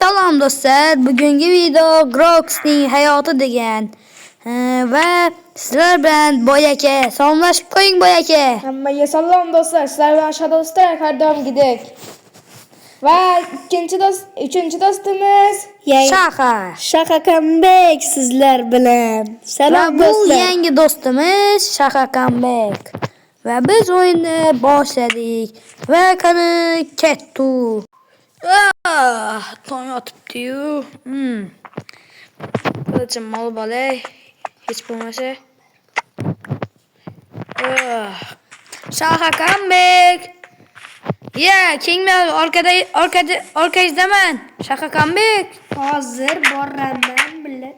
Salam dostlar, bugungi video Grox'ning hayoti degan va sizlar bilan Boy aka salomlashib qo'ying. Boy aka. Hammaga salom do'stlar. Sizlar bilan Shadow Star har doim gidek. Va uchinchi do'stimiz Shaha Comeback sizlar bilan. va Salom bu do'stlar. yangi do'stimiz Shaha Comeback. Va biz o'yinni boshladik va qani ketdi. Tong otibdi-yu. Qilichim mol bo'lay. Hech bo'lmasa. Shaha Comeback. Kenglar orkangizdaman. Shaha Comeback. Hozir boraman bilan.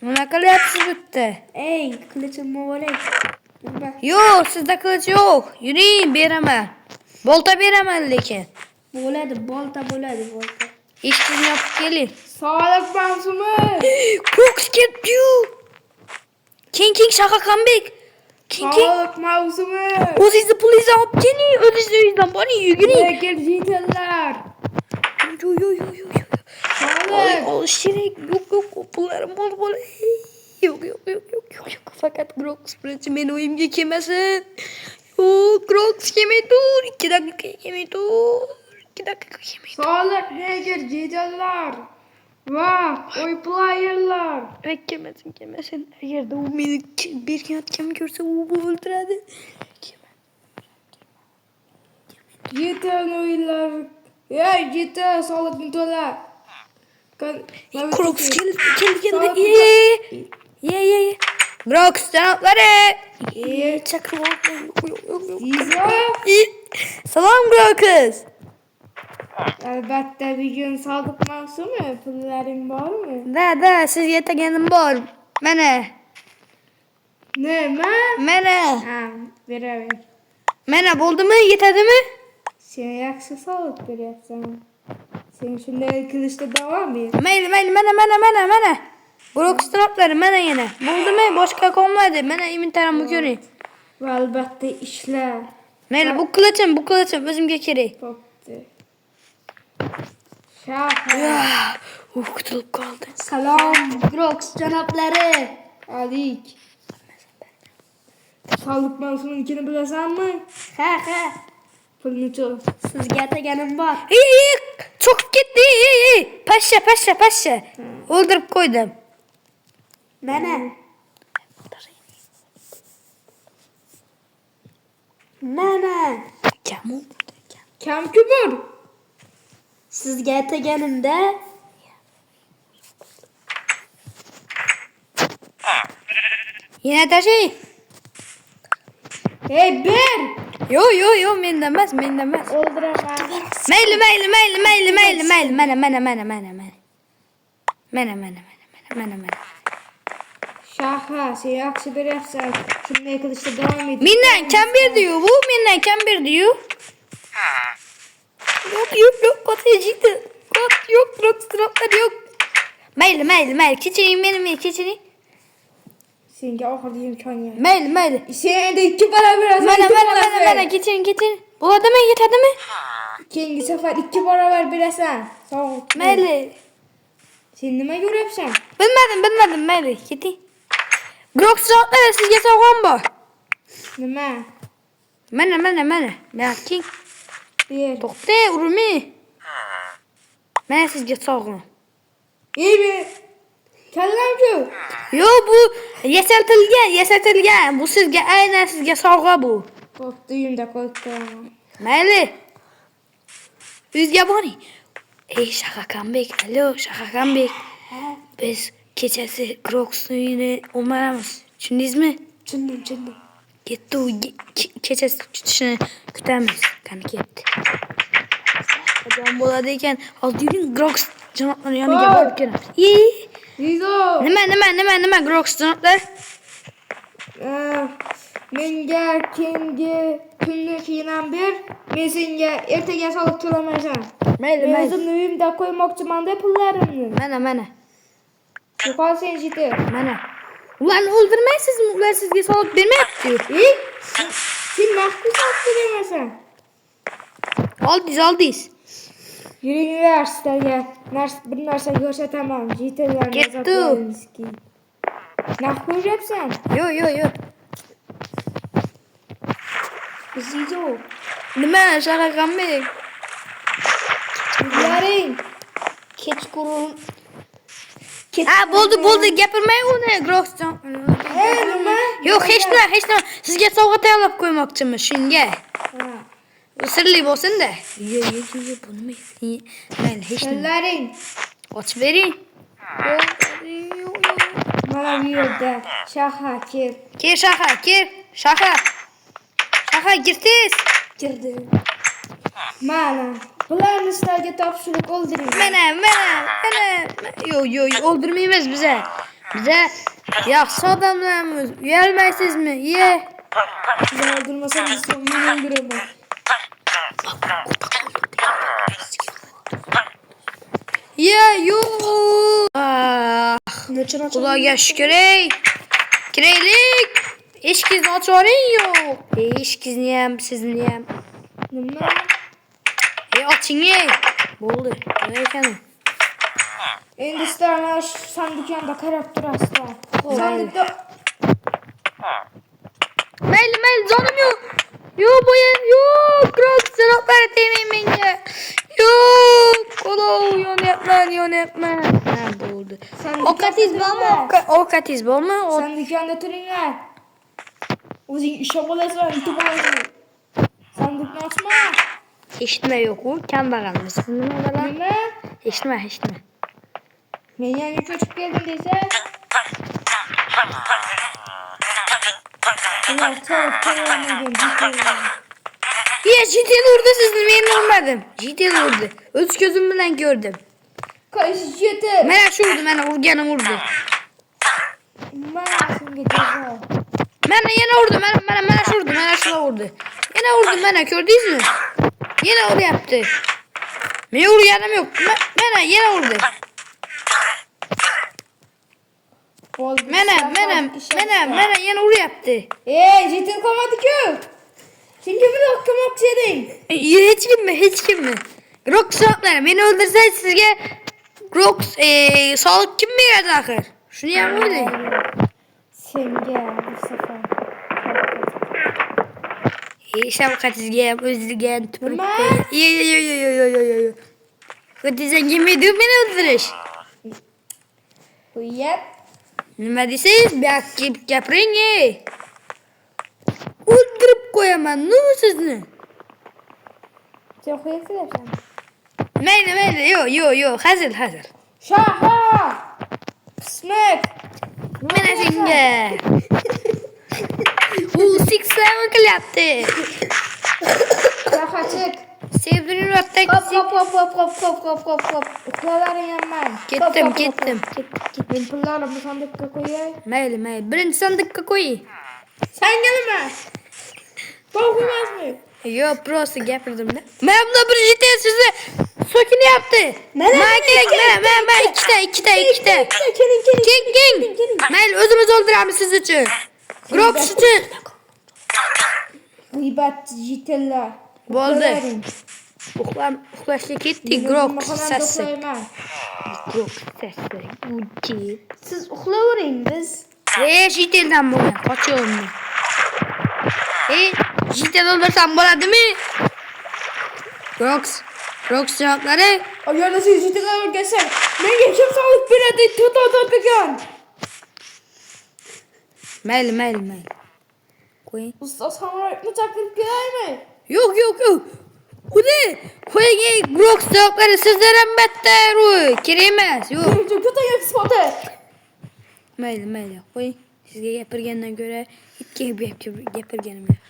Nima qilyapsiz bu yerda? Ey, qilichimni olay. Yo'q, sizda qilich yo'q. Yuring, beraman. Bolta beraman lekin. Bo'ladi, bolta. Eshikni yopib keling. sog'liq mavsumi. Crocs ketdi-yu. King Shaha Comeback. King. Sog'liq mavsumi. O'zingizni pulingizni olib keling. O'zingizni uyingizdan boring, yuguring. Lekin jitillar. Yo'q. Sog'liq. Olish kerak. Yo'q, pullarim bor bo'lay. Yo'q. Faqat Crocs birinchi meni uyimga kelmasin. Yo'q, Crocs kelmaydi. 2 daqiqa kelmaydi. Sog'liq lekin jitillar. Va o'y playerlar. Kelmasin. Agarda u meni berkayotganimni ko'rsa, u o'ldiradi. Jitil o'yinlar. Jitil sog'liqni to'la. Crocs keldi. Ye. Crocs janoblari. Salom Crocs. Albatta bugun sog'liq mavsumi. Pullaring bormi? Da, sizga yetaganim bor. Mana. Nima? Mana. Ha, beraver. Mana bo'ldimi? Yetadimi? Sen yaxshi sog'liq beryapsan. Sen shunday qilishda davom et. Mayli, mana. Crocs janoblari mana yana. Bo'ldimi? Boshqa qolmadi. Mana inventarimni ko'ring. Va albatta ishlar. Mayli, bu qilichim o'zimga kerak. Bo'pti. Shaha. Qutulib qoldi. Salom, Grox janoblari. Alik. Sog'liq mavsumini bilasanmi? Ha. Pulni cho'l. Sizga ataganim bor. Cho'kib ketdi. Pashsha. O'ldirib qo'ydim. Mana. Kam kubur. Sizga ataganimda Yana tashay. Hey ber. Yo'q, mendan emas. O'ldiraman. Mayli. Mana. Shaha, sen yaxshi beryapsan. Shunday qilishda davom et. Mendan kam berdi-yu, bu mendan kam berdi-yu. Yo'q, qotijdi. Yo'q, Crocs yo'q. Mayli. Kechiring. Senga oxirgi imkon yo'q. Mayli. Sen endi 2 barobar berasan. Mana, kechiring. Bo'ladimi, yetadimi? Keyingi safar 2 barobar berasan. Sog'liq. Mayli. Sen nima ko'ryapsan? Bilmadim, mayli, keting. Crocs janoblari sizga sovg'am bor. Nima? Mana. King. Ber. To'xta, urmi. Mana sizga sovg'am. Ber. Kallam-ku. Yo'q, bu yasatilgan. Bu aynan sizga sovg'a bu. Bo'pti, uyimda qo'yib qo'yaman. Mayli. Uyingizga boring. Shaha Comeback. Allo, Shaha Comeback. Biz kechasi Crocs uyini o'maramiz. Tushundingizmi? tushundim. Ketdi u kechasi tutishini kutamiz. Qani ketdi. Qachon bo'ladi ekan? Hozir yuring, Crocs janoblari yoniga borib kelamiz. Rizo. Nima Crocs janoblar? Menga keyingi kunni keyinam ber. Men senga ertaga soliq to'lamaysan. Mayli. O'zimni uyimda qo'ymoqchiman-da pullarimni. Mana. Yo'qol sen jiti. Mana. Ularni o'ldirmaysizmi? Ular sizga soliq bermayapti. Sen maxsus soliq bermaysan. Oldingiz. Yuringlar sizlarga bir narsa ko'rsataman. Jitellarni Ketdi. Naq ko'ryapsan? Yo. Zizo. Nima shaqaqanbek? Yaring. Kechqurun. Ha bo'ldi gapirmang uni Groxjon. Nima? Yo'q, hech nima. Sizga sovg'a tayyorlab qo'ymoqchimiz shunga. Ha. Sirli bo'lsin-da. Yo, bu nima? Mayli, hech nima. Tillaring. Ochib bering. Mana bu yerda shahar kel. Kel shahar. Shahar gir tez. Girdi. Mana bularni sizlarga topshiriq o'ldiring. Mana. Yo, o'ldirmaymiz biza. Biza yaxshi odamlarmiz. Uyalmaysizmi? Ye. Sizni o'ldirmasam men o'ldiraman. Ye, yo'q. Xudoga shukr. Kiraylik. Eshigingizni ochib yuboring. Yo'q. Eshigingizni ham, sizni ham. Nima? Oching. Bo'ldi. Nima ekan? Endi sizlar mana shu sandiqda qarab turasizlar. Sandiqda Mayli, jonim yo'q. Yo'q, bo'yin, yo'q. Grox zaroblar tegmang menga. Yo'q, qolov yonyapman. Ha, bo'ldi. Ovqatingiz bormi? Sandiqda turinglar. O'zing ishga bo'lasan, yutib olasan. Sandiqni ochma. Hech nima yo'q-ku, kambag'almiz. Nimalar? Nima? Hech nima. Men yangi ko'chib keldim desa. Ular to'g'ri. Jitel urdi sizni, men urmadim. Jitel urdi. O'z ko'zim bilan ko'rdim. Qaysi jeti? Mana shu urdi, mana urganim urdi. Mana shunga jazo. Mana yana urdi, mana shu urdi, mana shu urdi. Yana urdi, mana ko'rdingizmi? Yana uryapti. Men urganim yo'q. Mana yana urdi. Mana yana uryapti. Jetin qolmadi-ku. Kimga buloq qilmoqchi eding? Hech kimmi? Grox soqlar, meni o'ldirsangiz sizga Grox soliq kim beradi axir? Shuni ham o'ylang. Senga bu safar. Shafqatingizga ham, o'zingizga ham tupurib Nima? qo'ying. Yo. Qo'tizan kelmaydi meni o'ldirish. Qo'yib. Nima desangiz, bu yoqqa kelib gapiring. O'ldirib qo'yaman, sizni. Sen qo'yasizlar. Mayli. Yo'q, hazil. Shahar. Qismat. Mana senga. U 6-7 qilyapti. Shahar chiq. Sevdiring vatda Hop. Uxlalaring hamma. Ketdim. Men pullarimni sandiqqa qo'yay. Mayli. Birinchi sandiqqa qo'ying. Senga nima? Qo'ymasmi? Yo, prosta gapirdim-da. Mana bunda bir jitel sizni so'kinyapti. Mana ikkita. Keling. Mayli, o'zimiz o'ldiramiz siz uchun. Grox uchun. G'iybat jitellar. Bo'ldi. Uxlashga ketdik. Grox sasi. Siz uxlavering biz. Jiteldan bo'lgan, qochayapman. Jitel o'ldirsam bo'ladimi? Grox javoblari. Agar siz jitellar o'ldirsan, menga kim soliq beradi? To'g'an. Mayli. Qo'ying. Ustoz Hamroyevni chaqirib kelaymi? Yo'q. Uni qo'ying, Grox javoblari sizlar ham battar. Kerak emas. Yo'q. Ko'taga isboti. Mayli. Qo'ying. Sizga gapirgandan ko'ra itga gapirganim yaxshi.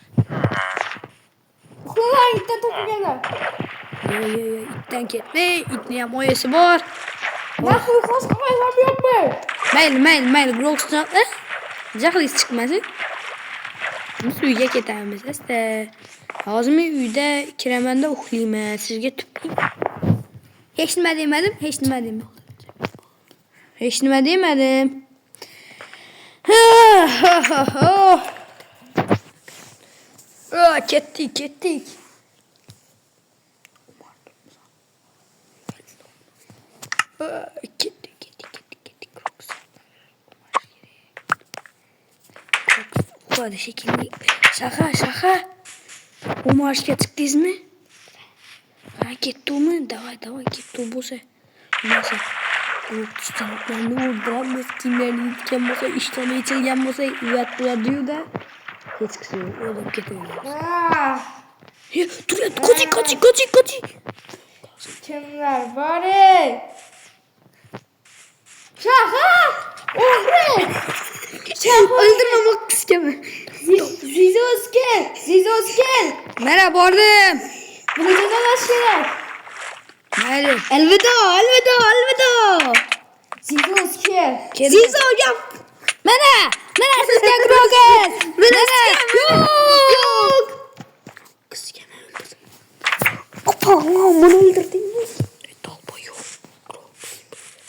Uxlang, itdan topganlar. Yo, itdan ketmay, itning ham oyisi bor. Naqd xos qilmaysan yo'qmi? Mayli, Grox javoblari. Jahlingiz chiqmasin. Biz uyga ketamiz. Asta. Hozir men uyda kiramanda uxlayman. Sizga tuping. Hech nima demadim. Ketdik. Hadi şekilli. Şaka. O marşa çıktınız mı? Ha gitti mi? Davay gitti bu se. Neyse. Ben ne olduramaz kimlerini yutken olsa işleme içilgen olsa ürettiler diyor da. Hiç kısa yok. Oğlum gidiyor. Dur ya kaçı. Kimler bari? Şaka! Öldürme bak iskeme. Zizosken. Merhaba orada. Bunu neden aşağıya? Hadi. Elveda. Zizosken. Zizo yap. Mene sizden kroket. Mene. Yok. Kız gene öldürdüm. Bunu öldürdün mü? Dalba yok.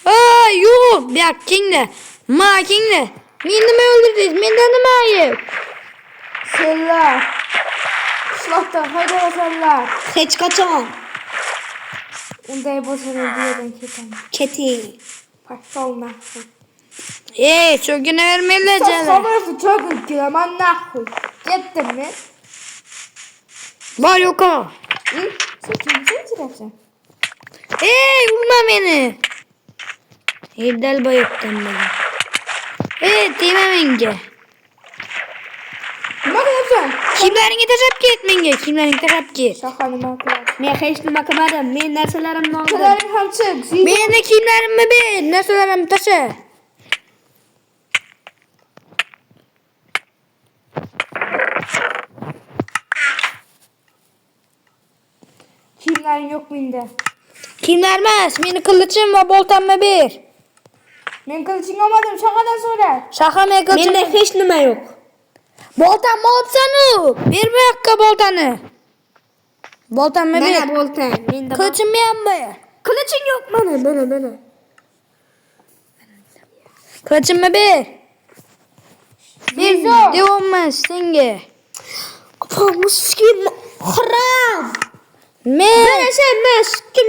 Ay yok. Bir kinle. Ma kinle. Beni mi öldürdünüz? Benden mi ayıp? Seller. Kışlakta haydi basallar. Hiç kaçamam. Undayı boşanır diyordun ketem. Keti. Paşa olma. Çok yine vermeliler Sen canım. kamerası çok ülküle aman nahuy. Gittin mi? Var yok o. Hı? Sen kimsin çilepsin? Vurma beni. Del bayıktım beni. Dime minge. Ne yapıyorsun? Kimlerin gidecek ki etmenge? Kimlerin gidecek ki? Şakanı bakıyorum. Men hiç nima qilmadim. Men narsalarimni oldim. Kılarım ham çık. Zizo. Benim de kimlerim mi bil? Nasıllarım taşı? Kimlerin yok muydu? Kimlermez? Beni kılıçım ve boltam mı bir? Ben kılıçın olmadım şakadan sonra. Şaka mı kılıçım? Menda hech nima yo'q. Boltam mı olsana? Bir dakika boltanı. Boltam mı bir? Mana boltam. Menda Kılıçım yan mı? qiliching yo'q mana. Kılıçım mı bir? Bir Zizo. devamız senge. Apa miskin haram. Me? Sen miskin.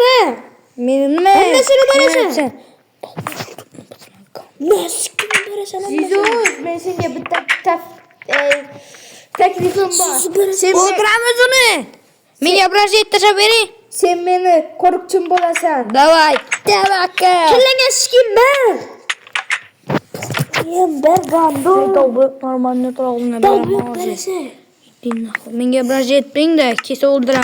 Benim mi? Annesini bana sen. Sen. Miskin berasan. Zizo. Ben seninle bir teklifim var. Sen, Oturamaz onu. Ben yaprağı ettirse beni. sen beni korkçun bulasan. Davay. Davak. Kellanga sikimman. Ben bergando. Dalbık normal ne tarafına Dalbık berasan. Ben yaprağı etmeyin de kese olduram.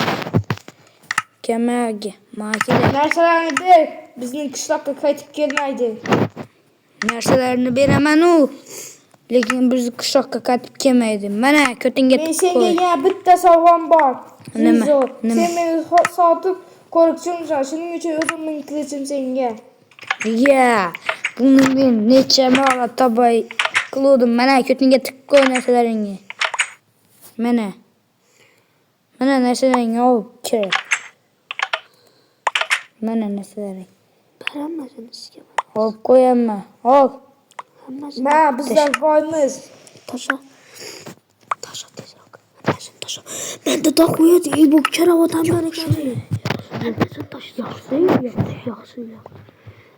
Kemerge. Makine. Narsalarını bir. Bizim kışlakta kayıtıp gelmeydi. Narsalarini beremem o. Lekin biz kışakka katıp kemeydim. Bana kötün Ben getip seninle koy. yine bitta savun var. Neme, Zizo. neme. Sen beni satıp korkçunsan. Şunun için özümün kılıçım seninle. Ya. Bunu ben neçeme ala tabay kılıyordum. Bana kötün getip koy narsalarini. Bana narsalarini ol kere. Bana narsalarini. Harammasın sikim. Ol koyama. Ol. Hammasın. Ma bizden koymuz. Taşa tezroq. Taşa. Menda da qo'yadi. Ey bu karavotdan beri keldi. Hammasini taş yaxshi.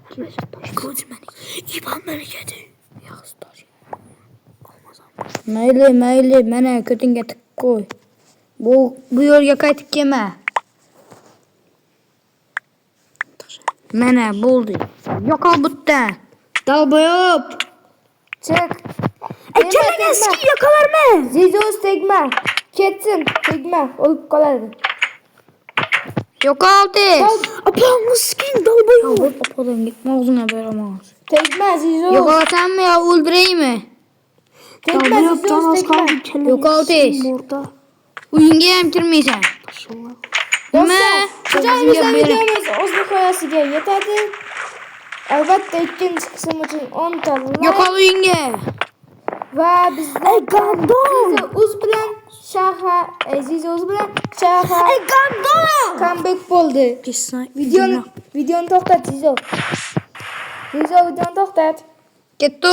Hammasini taş ko'zi meni. İban beri keldi. Yaxshi taş. Mayli. Bana kötün getip koy. Bu yo'lga qaytib kelma. Mana bo'ldi. Yo'qol butdan. Dalboyob. Çık. Kellanga sikim yakalarma. Zizo tegma. Ketsin. Tegma. Olup kalardı. Yo'qol tez. Apa miskin dalboyob. Apadan gitme ağzına veremez. Tegma Zizo. Yo'qolasan mı ya öldüreyim mi? Tegma Dalboyob Zizo can az tegma. qaldı kellanga. Yo'qol tez. Burada. Uyunga ham kirmaysan. Maşallah. Nima? Hocamızdan videomuz Ozlu Koyası'ga yetadi. Albatta ikinci kısım için 10 tane like. Yo'qol uyunga. Ve bizden Zizo Uz bilen Şaha, Zizo Uz bilen Şaha comeback bo'ldi. Videonu to'xtat Zizo. Zizo videonu to'xtat. Ketdi.